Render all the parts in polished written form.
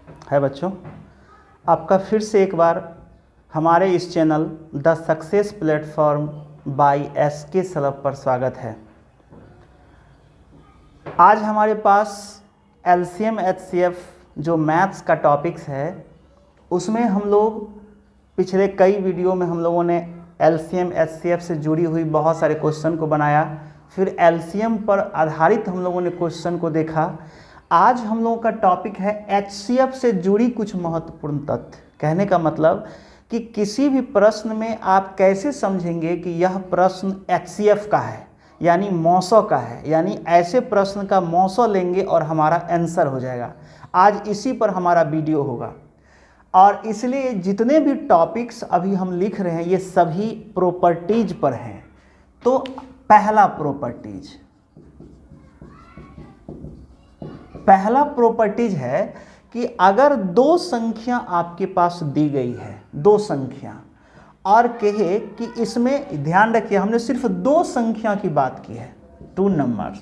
है बच्चों, आपका फिर से एक बार हमारे इस channel The Success Platform by SK Salabh पर स्वागत है। आज हमारे पास एलसीएम एचसीएफ जो मैथ्स का टॉपिक्स है उसमें हम लोग पिछले कई वीडियो में हम लोगों ने एलसीएम एचसीएफ से जुड़ी हुई बहुत सारे क्वेश्चन को बनाया, फिर एलसीएम पर आधारित हम लोगों ने क्वेश्चन को देखा। आज हम लोगों का टॉपिक है एचसीएफ से जुड़ी कुछ महत्वपूर्ण तथ्य। कहने का मतलब कि किसी भी प्रश्न में आप कैसे समझेंगे कि यह प्रश्न एचसीएफ का है, यानी मौसो का है, यानी ऐसे प्रश्न का मौसो लेंगे और हमारा आंसर हो जाएगा। आज इसी पर हमारा वीडियो होगा और इसलिए जितने भी टॉपिक्स अभी हम लिख रहे हैं ये सभी प्रॉपर्टीज पर हैं। तो पहला प्रॉपर्टीज है कि अगर दो संख्या आपके पास दी गई है, दो संख्या, और कहे कि इसमें ध्यान रखिए हमने सिर्फ दो संख्या की बात की है, टू नंबर्स,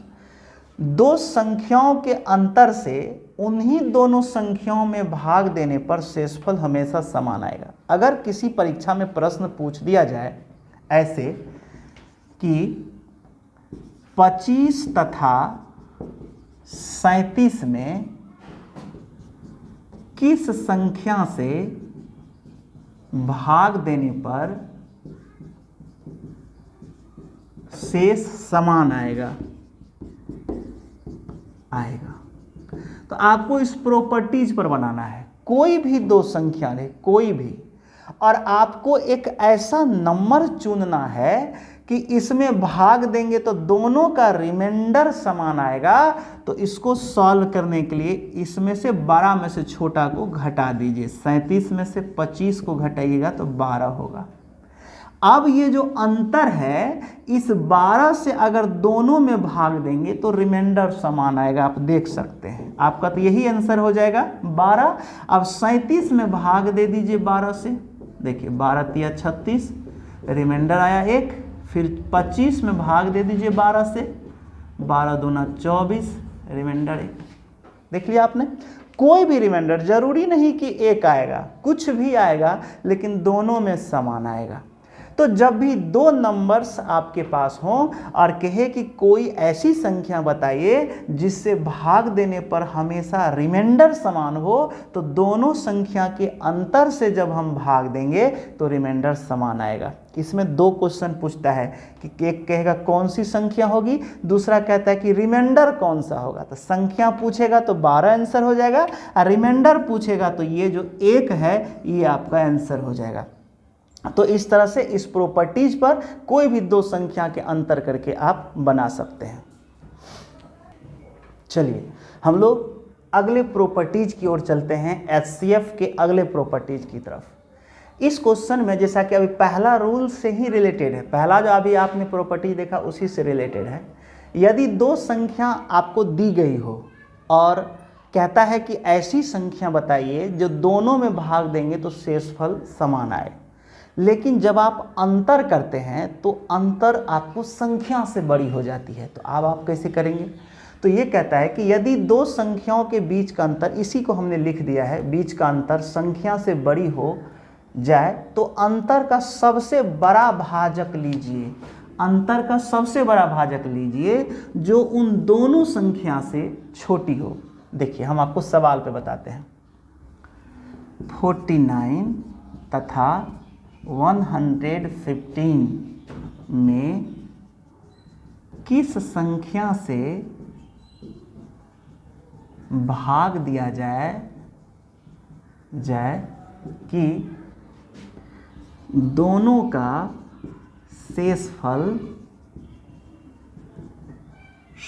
दो संख्याओं के अंतर से उन्हीं दोनों संख्याओं में भाग देने पर शेषफल हमेशा समान आएगा। अगर किसी परीक्षा में प्रश्न पूछ दिया जाए ऐसे कि 25 तथा 37 में किस संख्या से भाग देने पर शेष समान आएगा, तो आपको इस प्रॉपर्टीज पर बनाना है। कोई भी दो संख्या ले, कोई भी, और आपको एक ऐसा नंबर चुनना है कि इसमें भाग देंगे तो दोनों का रिमाइंडर समान आएगा। तो इसको सॉल्व करने के लिए इसमें से 12 में से छोटा को घटा दीजिए। 37 में से 25 को घटाइएगा तो 12 होगा। अब ये जो अंतर है, इस 12 से अगर दोनों में भाग देंगे तो रिमाइंडर समान आएगा। आप देख सकते हैं, आपका तो यही आंसर हो जाएगा 12। अब 37 में भाग दे दीजिए 12 से, देखिए 12 तिया 36, रिमाइंडर आया 1। फिर 25 में भाग दे दीजिए 12 से, 12 दूना 24, रिमाइंडर 1। देख लिया आपने, कोई भी रिमाइंडर, जरूरी नहीं कि एक आएगा, कुछ भी आएगा लेकिन दोनों में समान आएगा। तो जब भी दो नंबर्स आपके पास हों और कहे कि कोई ऐसी संख्या बताइए जिससे भाग देने पर हमेशा रिमाइंडर समान हो, तो दोनों संख्या के अंतर से जब हम भाग देंगे तो रिमाइंडर समान आएगा। इसमें दो क्वेश्चन पूछता है कि एक कहेगा कौन सी संख्या होगी, दूसरा कहता है कि रिमाइंडर कौन सा होगा। तो संख्या पूछेगा तो 12 आंसर हो जाएगा, और रिमाइंडर पूछेगा तो ये जो 1 है ये आपका आंसर हो जाएगा। तो इस तरह से इस प्रॉपर्टीज पर कोई भी दो संख्या के अंतर करके आप बना सकते हैं। चलिए हम लोग अगले प्रॉपर्टीज की ओर चलते हैं, एचसीएफ के अगले प्रॉपर्टीज की तरफ। इस क्वेश्चन में जैसा कि अभी पहला रूल से ही रिलेटेड है, पहला जो अभी आपने प्रॉपर्टी देखा उसी से रिलेटेड है। यदि दो संख्या आपको दी गई हो और कहता है कि ऐसी संख्या बताइए जो दोनों में भाग देंगे तो शेषफल समान आए, लेकिन जब आप अंतर करते हैं तो अंतर आपको संख्या से बड़ी हो जाती है। तो अब आप कैसे करेंगे? तो ये कहता है कि यदि दो संख्याओं के बीच का अंतर, इसी को हमने लिख दिया है, बीच का अंतर संख्या से बड़ी हो जाए तो अंतर का सबसे बड़ा भाजक लीजिए, अंतर का सबसे बड़ा भाजक लीजिए जो उन दोनों संख्या से छोटी हो। देखिए हम आपको सवाल पे बताते हैं। 49 तथा 115 में किस संख्या से भाग दिया जाए कि दोनों का शेषफल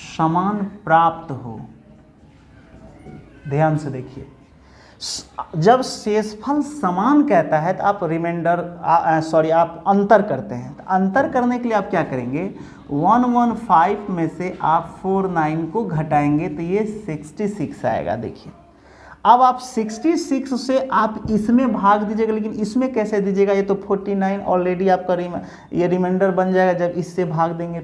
समान प्राप्त हो। ध्यान से देखिए, जब शेषफल समान कहता है तो आप आप अंतर करते हैं। तो अंतर करने के लिए आप क्या करेंगे, 115 में से आप 49 को घटाएंगे तो ये 66 आएगा। देखिए अब आप 66 से आप इसमें भाग दीजिएगा, लेकिन इसमें कैसे दीजिएगा, ये तो 49 ऑलरेडी आपका ये रिमाइंडर बन जाएगा जब इससे भाग देंगे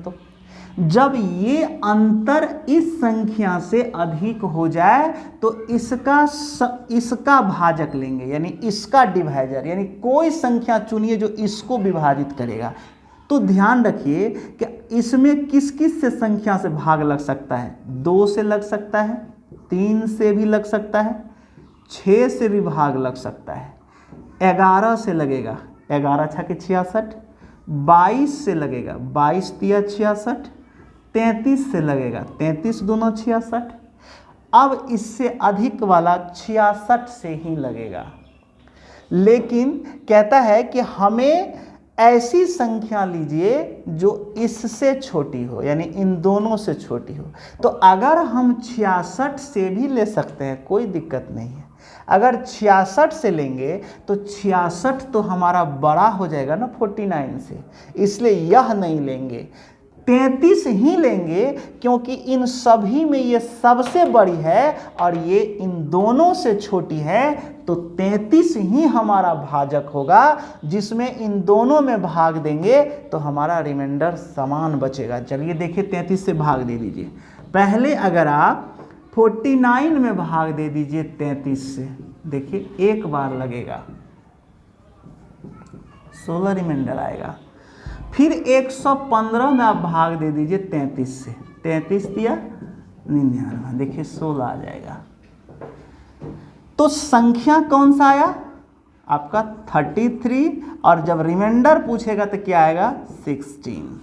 जब ये अंतर इस संख्या से अधिक हो जाए तो इसका भाजक लेंगे, यानी इसका डिवाइजर, यानी कोई संख्या चुनिए जो इसको विभाजित करेगा। तो ध्यान रखिए कि इसमें किस किस से संख्या से भाग लग सकता है, 2 से लग सकता है, 3 से भी लग सकता है, 6 से भी भाग लग सकता है, 11 से लगेगा, 11 छके 66, 22 से लगेगा, 22 तिया 66, 33 से लगेगा, 33 दूना 66। अब इससे अधिक वाला 66 से ही लगेगा, लेकिन कहता है कि हमें ऐसी संख्या लीजिए जो इससे छोटी हो, यानी इन दोनों से छोटी हो। तो अगर हम 66 से भी ले सकते हैं, कोई दिक्कत नहीं है। अगर 66 से लेंगे तो 66 तो हमारा बड़ा हो जाएगा ना 49 से, इसलिए यह नहीं लेंगे, 33 ही लेंगे, क्योंकि इन सभी में ये सबसे बड़ी है और ये इन दोनों से छोटी है। तो 33 ही हमारा भाजक होगा, जिसमें इन दोनों में भाग देंगे तो हमारा रिमाइंडर समान बचेगा। चलिए देखिए, 33 से भाग दे दीजिए। पहले अगर आप 49 में भाग दे दीजिए 33 से, देखिए एक बार लगेगा, 16 रिमाइंडर आएगा। फिर 115 में आप भाग दे दीजिए 33 से, 33 दिया 99, देखिए 16 आ जाएगा। तो संख्या कौन सा आया आपका 33, और जब रिमाइंडर पूछेगा तो क्या आएगा 16।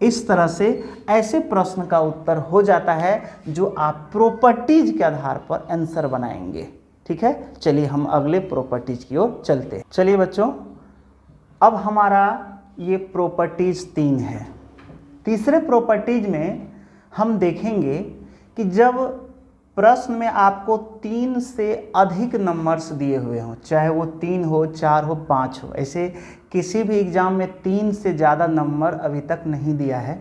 इस तरह से ऐसे प्रश्न का उत्तर हो जाता है जो आप प्रॉपर्टीज के आधार पर आंसर बनाएंगे। ठीक है, चलिए हम अगले प्रॉपर्टीज की ओर चलते हैं। चलिए बच्चों, अब हमारा ये प्रॉपर्टीज 3 है। तीसरे प्रॉपर्टीज में हम देखेंगे कि जब प्रश्न में आपको 3 से अधिक नंबर्स दिए हुए हों, चाहे वो 3 हो, 4 हो, 5 हो, ऐसे किसी भी एग्जाम में 3 से ज़्यादा नंबर अभी तक नहीं दिया है,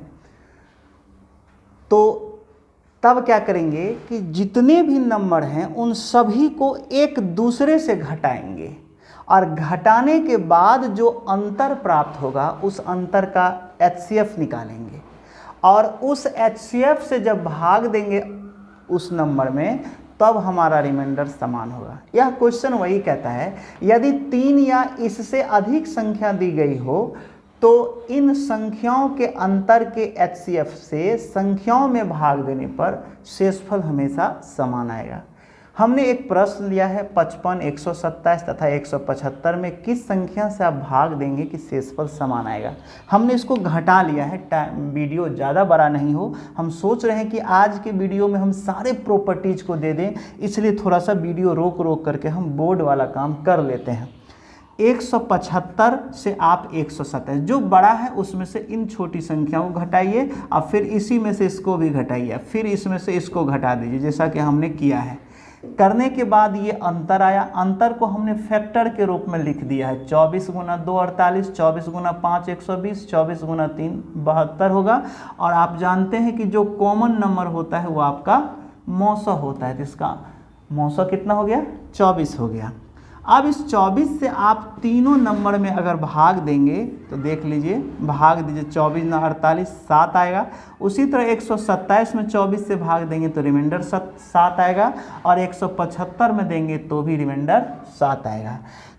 तो तब क्या करेंगे कि जितने भी नंबर हैं उन सभी को एक दूसरे से घटाएंगे, और घटाने के बाद जो अंतर प्राप्त होगा उस अंतर का HCF निकालेंगे, और उस HCF से जब भाग देंगे उस नंबर में, तब हमारा रिमाइंडर समान होगा। यह क्वेश्चन वही कहता है, यदि 3 या इससे अधिक संख्या दी गई हो तो इन संख्याओं के अंतर के HCF से संख्याओं में भाग देने पर शेषफल हमेशा समान आएगा। हमने एक प्रश्न लिया है 55, 127 तथा 175 में किस संख्या से आप भाग देंगे कि शेषफल समान आएगा। हमने इसको घटा लिया है, वीडियो ज़्यादा बड़ा नहीं हो, हम सोच रहे हैं कि आज के वीडियो में हम सारे प्रॉपर्टीज को दे दें, इसलिए थोड़ा सा वीडियो रोक रोक करके हम बोर्ड वाला काम कर लेते हैं। 175 से आप 127, जो बड़ा है उसमें से इन छोटी संख्याओं को घटाइए, और फिर इसी में से इसको भी घटाइए, फिर इसमें से इसको घटा दीजिए, जैसा कि हमने किया है। करने के बाद ये अंतर आया, अंतर को हमने फैक्टर के रूप में लिख दिया है, 24 गुना 2 48, 24 गुना 5 120, 24 गुना 3 72 होगा। और आप जानते हैं कि जो कॉमन नंबर होता है वो आपका 900 होता है, तो इसका 900 कितना हो गया 24 हो गया। अब इस 24 से आप तीनों नंबर में अगर भाग देंगे तो देख लीजिए, भाग दीजिए, 24 ना 48 7 आएगा। उसी तरह 127 में 24 से भाग देंगे तो रिमाइंडर 7 आएगा, और 175 में देंगे तो भी रिमाइंडर 7 आएगा।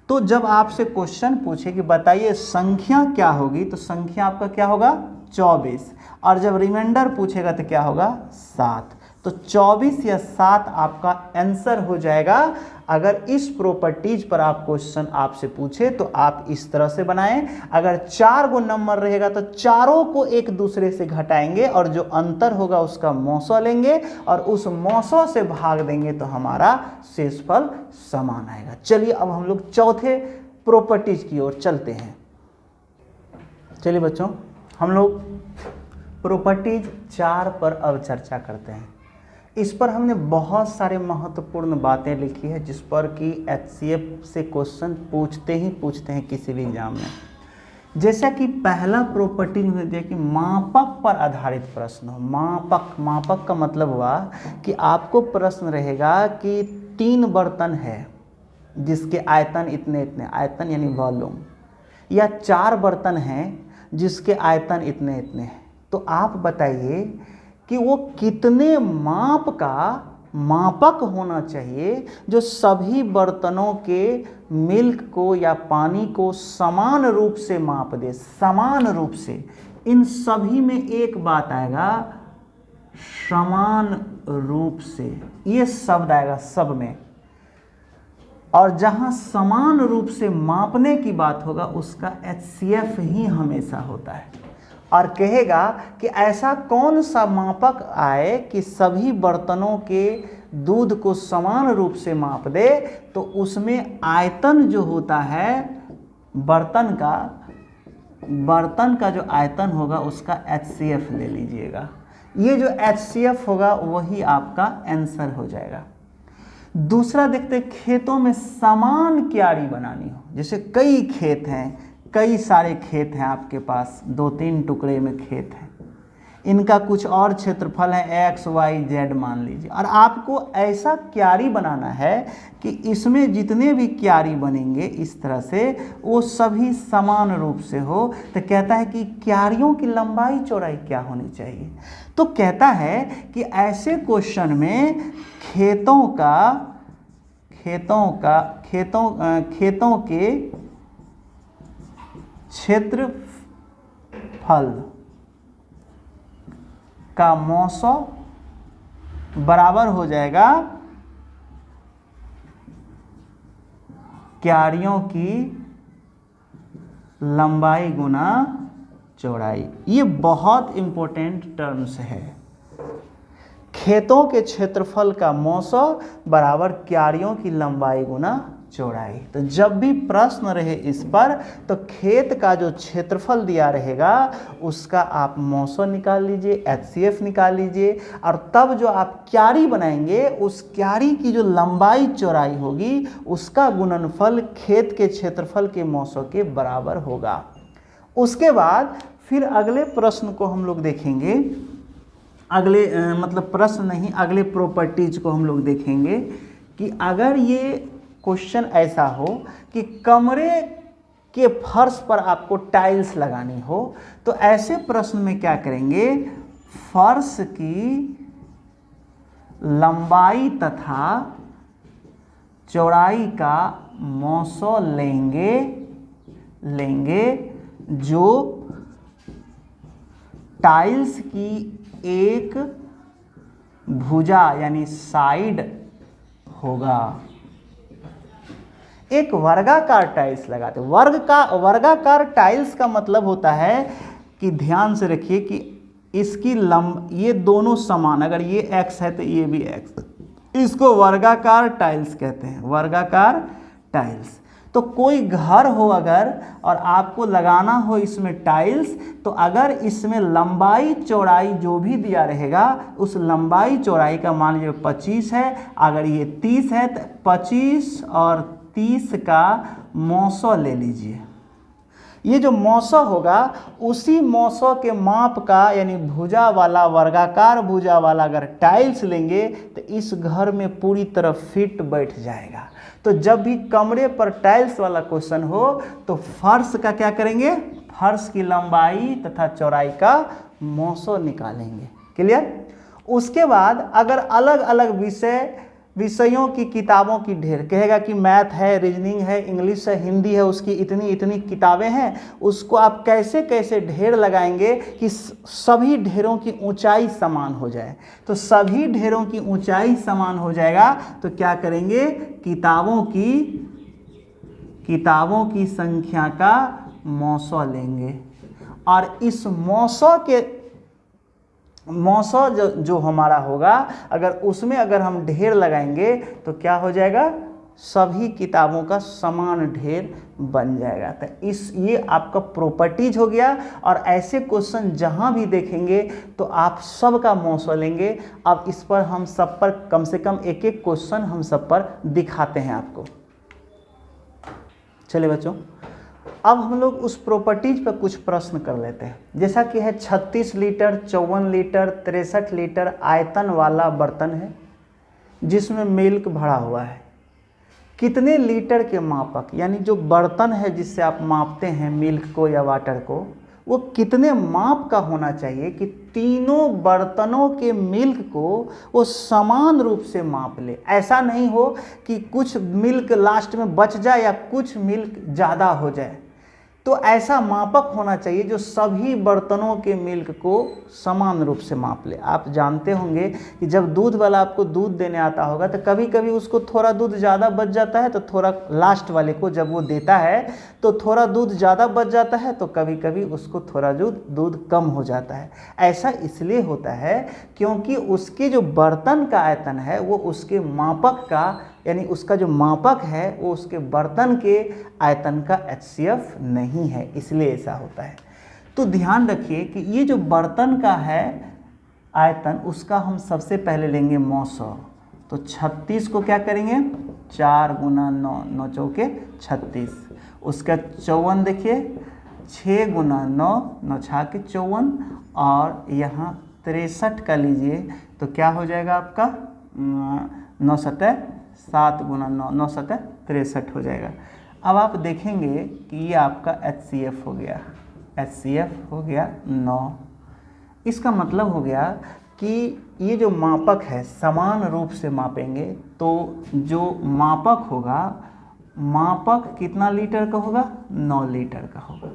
तो जब आपसे क्वेश्चन पूछे कि बताइए संख्या क्या होगी, तो संख्या आपका क्या होगा 24, और जब रिमाइंडर पूछेगा तो क्या होगा 7। तो 24 या 7 आपका आंसर हो जाएगा। अगर इस प्रॉपर्टीज पर आप क्वेश्चन आपसे पूछे तो आप इस तरह से बनाएं। अगर 4 गो नंबर रहेगा तो चारों को एक दूसरे से घटाएंगे, और जो अंतर होगा उसका 900 लेंगे, और उस 900 से भाग देंगे तो हमारा शेषफल समान आएगा। चलिए अब हम लोग चौथे प्रॉपर्टीज की ओर चलते हैं। चलिए बच्चों, हम लोग प्रॉपर्टीज 4 पर अब चर्चा करते हैं। इस पर हमने बहुत सारे महत्वपूर्ण बातें लिखी है, जिस पर कि HCF से क्वेश्चन पूछते हैं किसी भी एग्जाम में। जैसा कि पहला प्रॉपर्टी में दिया कि मापक पर आधारित प्रश्न हो। मापक का मतलब हुआ कि आपको प्रश्न रहेगा कि 3 बर्तन है जिसके आयतन इतने इतने, आयतन यानी वॉल्यूम, या 4 बर्तन हैं जिसके आयतन इतने इतने हैं, तो आप बताइए कि वो कितने माप का मापक होना चाहिए जो सभी बर्तनों के मिल्क को या पानी को समान रूप से माप दे, समान रूप से। इन सभी में एक बात आएगा, समान रूप से, ये शब्द आएगा सब में। और जहां समान रूप से मापने की बात होगा उसका HCF ही हमेशा होता है। और कहेगा कि ऐसा कौन सा मापक आए कि सभी बर्तनों के दूध को समान रूप से माप दे, तो उसमें आयतन जो होता है बर्तन का जो आयतन होगा उसका HCF ले लीजिएगा। ये जो HCF होगा वही आपका आंसर हो जाएगा। दूसरा देखते, खेतों में समान क्यारी बनानी हो। जैसे कई खेत हैं, कई सारे खेत हैं आपके पास, 2-3 टुकड़े में खेत हैं, इनका कुछ और क्षेत्रफल है X Y Z मान लीजिए, और आपको ऐसा क्यारी बनाना है कि इसमें जितने भी क्यारी बनेंगे इस तरह से वो सभी समान रूप से हो। तो कहता है कि क्यारियों की लंबाई चौड़ाई क्या होनी चाहिए। तो कहता है कि ऐसे क्वेश्चन में खेतों के क्षेत्रफल का मौसौ बराबर हो जाएगा क्यारियों की लंबाई गुना चौड़ाई। ये बहुत इंपॉर्टेंट टर्म्स है। खेतों के क्षेत्रफल का मौसौ बराबर क्यारियों की लंबाई गुना चौड़ाई। तो जब भी प्रश्न रहे इस पर, तो खेत का जो क्षेत्रफल दिया रहेगा उसका आप मौसौ निकाल लीजिए, HCF निकाल लीजिए, और तब जो आप क्यारी बनाएंगे उस क्यारी की जो लंबाई चौड़ाई होगी उसका गुणनफल खेत के क्षेत्रफल के मौसौ के बराबर होगा। उसके बाद फिर अगले प्रश्न को हम लोग देखेंगे, अगले प्रॉपर्टीज को हम लोग देखेंगे कि अगर ये क्वेश्चन ऐसा हो कि कमरे के फर्श पर आपको टाइल्स लगानी हो, तो ऐसे प्रश्न में क्या करेंगे, फर्श की लंबाई तथा चौड़ाई का मौसौ लेंगे जो टाइल्स की एक भुजा यानी साइड होगा। एक वर्गाकार टाइल्स लगाते, वर्गाकार टाइल्स का मतलब होता है कि ध्यान से रखिए कि इसकी ये दोनों समान, अगर ये x है तो ये भी x, इसको वर्गाकार टाइल्स कहते हैं, वर्गाकार टाइल्स। तो कोई घर हो अगर और आपको लगाना हो इसमें टाइल्स, तो अगर इसमें लंबाई चौड़ाई जो भी दिया रहेगा उस लंबाई चौड़ाई का मान लीजिए 25 है, अगर ये 30 है तो 25 और 30 का मौसौ ले लीजिए। ये जो मौसौ होगा उसी मौसौ के माप का यानी भुजा वाला, वर्गाकार भुजा वाला अगर टाइल्स लेंगे तो इस घर में पूरी तरह फिट बैठ जाएगा। तो जब भी कमरे पर टाइल्स वाला क्वेश्चन हो तो फर्श का क्या करेंगे, फर्श की लंबाई तथा चौड़ाई का मौसौ निकालेंगे। क्लियर। उसके बाद अगर अलग अलग विषयों की किताबों की ढेर, कहेगा कि मैथ है, रीजनिंग है, इंग्लिश है, हिंदी है, उसकी इतनी इतनी किताबें हैं, उसको आप कैसे कैसे ढेर लगाएंगे कि सभी ढेरों की ऊंचाई समान हो जाए। तो सभी ढेरों की ऊंचाई समान हो जाएगा तो क्या करेंगे, किताबों की संख्या का मौसौ लेंगे, और इस मौसौ जो हमारा होगा अगर उसमें अगर हम ढेर लगाएंगे तो क्या हो जाएगा, सभी किताबों का समान ढेर बन जाएगा। तो ये आपका प्रॉपर्टीज हो गया। और ऐसे क्वेश्चन जहां भी देखेंगे तो आप सब का मौसौ लेंगे। अब इस पर हम सब पर कम से कम एक एक क्वेश्चन हम सब पर दिखाते हैं आपको। चलिए बच्चों, अब हम लोग उस प्रॉपर्टीज पर कुछ प्रश्न कर लेते हैं। जैसा कि है 36 लीटर, 54 लीटर, 63 लीटर आयतन वाला बर्तन है जिसमें मिल्क भरा हुआ है। कितने लीटर के मापक, यानी जो बर्तन है जिससे आप मापते हैं मिल्क को या वाटर को, वो कितने माप का होना चाहिए कि तीनों बर्तनों के मिल्क को वो समान रूप से माप ले। ऐसा नहीं हो कि कुछ मिल्क लास्ट में बच जाए या कुछ मिल्क ज़्यादा हो जाए। तो ऐसा मापक होना चाहिए जो सभी बर्तनों के मिल्क को समान रूप से माप ले। आप जानते होंगे कि जब दूध वाला आपको दूध देने आता होगा तो कभी कभी उसको थोड़ा दूध ज़्यादा बच जाता है, तो थोड़ा लास्ट वाले को जब वो देता है तो थोड़ा दूध ज़्यादा बच जाता है, तो कभी कभी उसको थोड़ा दूध कम हो जाता है। ऐसा इसलिए होता है क्योंकि उसके जो बर्तन का आयतन है वो उसके मापक का, यानी उसका जो मापक है वो उसके बर्तन के आयतन का HCF नहीं है, इसलिए ऐसा होता है। तो ध्यान रखिए कि ये जो बर्तन का है आयतन, उसका हम सबसे पहले लेंगे 900। तो 36 को क्या करेंगे 4 गुना 9, 9 चौके 36। उसका 54 देखिए 6 गुना 9, 9 छाके 54, और यहाँ 63 का लीजिए तो क्या हो जाएगा आपका 9 सतह 7 गुना 9, 9 सतह 63 हो जाएगा। अब आप देखेंगे कि ये आपका HCF हो गया, HCF हो गया 9। इसका मतलब हो गया कि ये जो मापक है समान रूप से मापेंगे तो जो मापक होगा, मापक कितना लीटर का होगा 9 लीटर का होगा।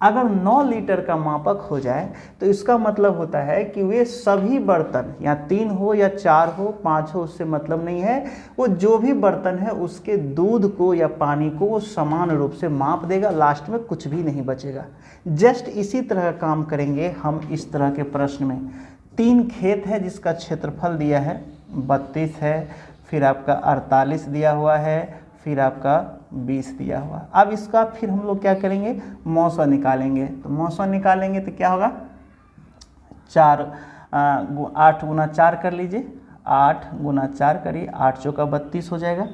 अगर 9 लीटर का मापक हो जाए तो इसका मतलब होता है कि वे सभी बर्तन, या 3 हो या 4 हो 5 हो, उससे मतलब नहीं है, वो जो भी बर्तन है उसके दूध को या पानी को वो समान रूप से माप देगा, लास्ट में कुछ भी नहीं बचेगा। जस्ट इसी तरह काम करेंगे हम इस तरह के प्रश्न में। 3 खेत है जिसका क्षेत्रफल दिया है 32 है, फिर आपका 48 दिया हुआ है, फिर आपका 20 दिया हुआ। अब इसका फिर हम लोग क्या करेंगे 900 निकालेंगे। तो 900 निकालेंगे तो क्या होगा 8 गुना 4 कर लीजिए, 8 गुना 4 करिए, 8 चौका 32 हो जाएगा।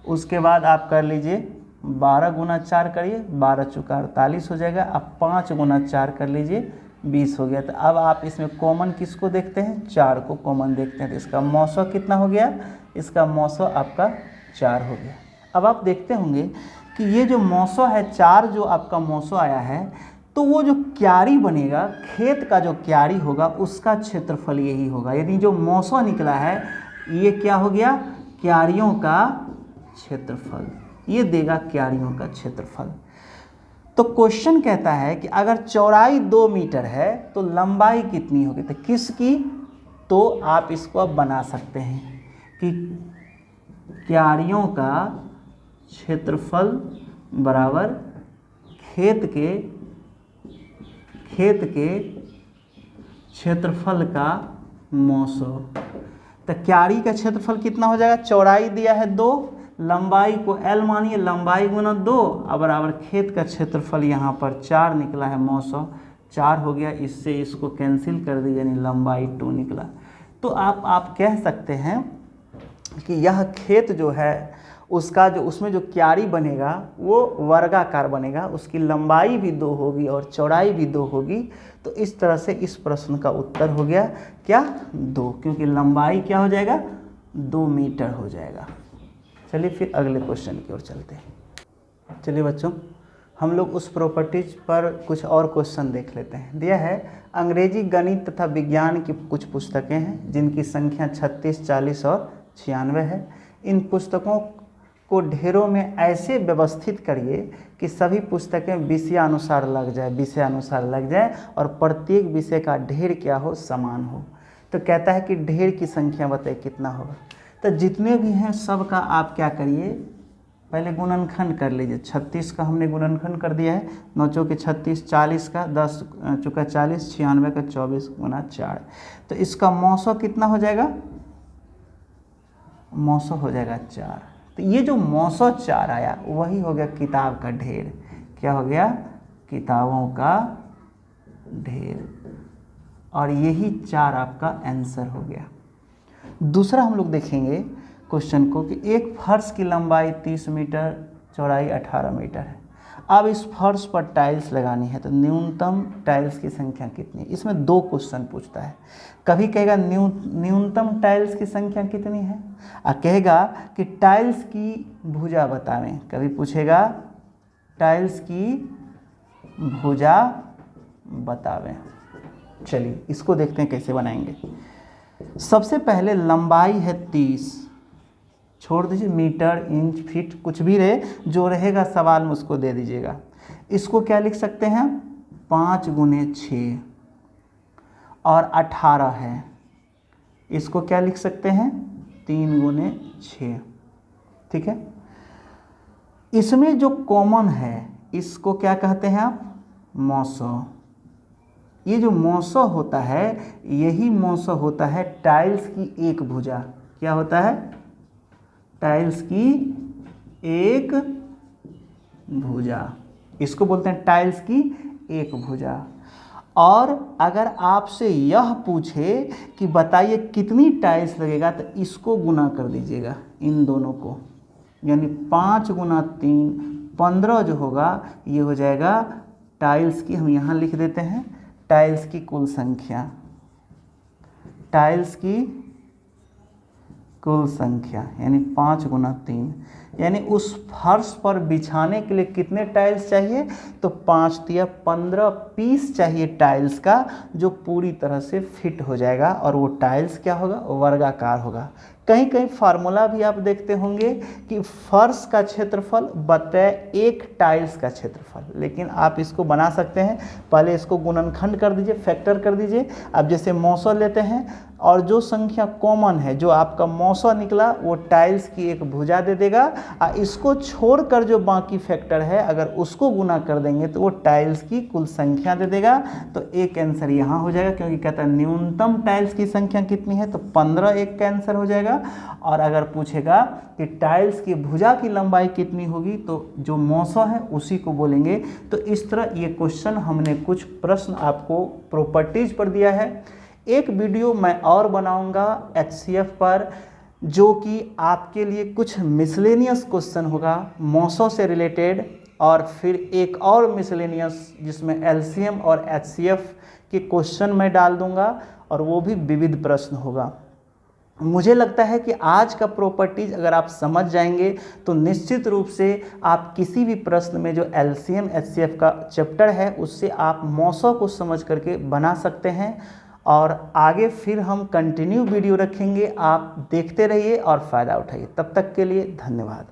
उसके बाद आप कर लीजिए 12 गुना 4 करिए, 12 चौका 48 हो जाएगा। अब 5 गुना 4 कर लीजिए, 20 हो गया। तो अब आप इसमें कॉमन किसको देखते हैं 4 को कॉमन देखते हैं। तो इसका 900 कितना हो गया, इसका 900 आपका 4 हो गया। अब आप देखते होंगे कि ये जो 900 है 4 जो आपका 900 आया है, तो वो जो क्यारी बनेगा, खेत का जो क्यारी होगा उसका क्षेत्रफल यही होगा। यानी जो 900 निकला है ये क्या हो गया क्यारियों का क्षेत्रफल, ये देगा क्यारियों का क्षेत्रफल। तो क्वेश्चन कहता है कि अगर चौड़ाई 2 मीटर है तो लंबाई कितनी होगी, तो किसकी, तो आप इसको अब बना सकते हैं कि क्यारियों का क्षेत्रफल बराबर खेत के क्षेत्रफल का 900। तो क्यारी का क्षेत्रफल कितना हो जाएगा, चौड़ाई दिया है 2, लंबाई को L मानिए, लंबाई गुना 2 और बराबर खेत का क्षेत्रफल यहाँ पर 4 निकला है 900, 4 हो गया। इससे इसको कैंसिल कर दीजिए, यानी लंबाई 2 निकला। तो आप कह सकते हैं कि यह खेत जो है उसका जो उसमें जो क्यारी बनेगा वो वर्गाकार बनेगा, उसकी लंबाई भी 2 होगी और चौड़ाई भी 2 होगी। तो इस तरह से इस प्रश्न का उत्तर हो गया क्या 2, क्योंकि लंबाई क्या हो जाएगा 2 मीटर हो जाएगा। चलिए फिर अगले क्वेश्चन की ओर चलते हैं। चलिए बच्चों हम लोग उस प्रॉपर्टीज पर कुछ और क्वेश्चन देख लेते हैं। दिया है अंग्रेजी, गणित तथा विज्ञान की कुछ पुस्तकें हैं जिनकी संख्या 36, 40 और 96 है। इन पुस्तकों को ढेरों में ऐसे व्यवस्थित करिए कि सभी पुस्तकें विषयानुसार लग जाए और प्रत्येक विषय का ढेर क्या हो समान हो। तो कहता है कि ढेर की संख्या बताइए कितना होगा। तो जितने भी हैं सब का आप क्या करिए पहले गुणनखंड कर लीजिए। 36 का हमने गुणनखंड कर दिया है, 9 चौके 36, 40 का 10 चौका 40, 96 का 24 गुना 4। तो इसका 900 कितना हो जाएगा 900 हो जाएगा 4। तो ये जो 904 आया वही हो गया किताब का ढेर। क्या हो गया किताबों का ढेर, और यही 4 आपका आंसर हो गया। दूसरा हम लोग देखेंगे क्वेश्चन को कि एक फर्श की लंबाई 30 मीटर, चौड़ाई 18 मीटर है। अब इस फर्श पर टाइल्स लगानी है तो न्यूनतम टाइल्स की संख्या कितनी। इसमें 2 क्वेश्चन पूछता है, कभी कहेगा न्यूनतम टाइल्स की संख्या कितनी है और कहेगा कि टाइल्स की भुजा बतावें। कभी पूछेगा टाइल्स की भुजा बतावें। चलिए इसको देखते हैं कैसे बनाएंगे। सबसे पहले लंबाई है 30, छोड़ दीजिए मीटर इंच फीट कुछ भी रहे, जो रहेगा सवाल में उसको दे दीजिएगा। इसको क्या लिख सकते हैं, 5 गुने 6 और 18 है, इसको क्या लिख सकते हैं 3 गुने 6। ठीक है, इसमें जो कॉमन है इसको क्या कहते हैं आप, मौसो। ये जो मौसो होता है, यही मौसो होता है टाइल्स की एक भुजा। क्या होता है, टाइल्स की एक भुजा, इसको बोलते हैं टाइल्स की एक भुजा। और अगर आपसे यह पूछे कि बताइए कितनी टाइल्स लगेगा, तो इसको गुना कर दीजिएगा इन दोनों को, यानी 5 गुना 3 15 जो होगा ये हो जाएगा टाइल्स की, हम यहाँ लिख देते हैं टाइल्स की कुल संख्या, टाइल्स की कुल संख्या यानी 5 गुना 3, यानी उस फर्श पर बिछाने के लिए कितने टाइल्स चाहिए, तो 5 तिया 15 पीस चाहिए टाइल्स का, जो पूरी तरह से फिट हो जाएगा। और वो टाइल्स क्या होगा, वर्गाकार होगा। कहीं कहीं फार्मूला भी आप देखते होंगे कि फर्श का क्षेत्रफल बटे एक टाइल्स का क्षेत्रफल, लेकिन आप इसको बना सकते हैं, पहले इसको गुणनखंड कर दीजिए, फैक्टर कर दीजिए। अब जैसे मौसो लेते हैं और जो संख्या कॉमन है, जो आपका मौसो निकला वो टाइल्स की एक भुजा दे देगा, और इसको छोड़कर जो बाकी फैक्टर है अगर उसको गुना कर देंगे तो वो टाइल्स की कुल संख्या दे देगा। तो एक आंसर यहाँ हो जाएगा, क्योंकि कहता है न्यूनतम टाइल्स की संख्या कितनी है, तो 15 एक का आंसर हो जाएगा। और अगर पूछेगा कि टाइल्स की भुजा की लंबाई कितनी होगी, तो जो मौसो है उसी को बोलेंगे। तो इस तरह ये क्वेश्चन हमने कुछ प्रश्न आपको प्रॉपर्टीज पर दिया है। एक वीडियो मैं और बनाऊंगा HCF पर, जो कि आपके लिए कुछ मिसलेनियस क्वेश्चन होगा मौसो से रिलेटेड, और फिर एक और मिसलेनियस जिसमें LCM और HCF के क्वेश्चन मैं डाल दूंगा, और वो भी विविध प्रश्न होगा। मुझे लगता है कि आज का प्रॉपर्टीज अगर आप समझ जाएंगे तो निश्चित रूप से आप किसी भी प्रश्न में जो LCM HCF का चैप्टर है उससे आप मौसो को समझ करके बना सकते हैं। और आगे फिर हम कंटिन्यू वीडियो रखेंगे, आप देखते रहिए और फ़ायदा उठाइए। तब तक के लिए धन्यवाद।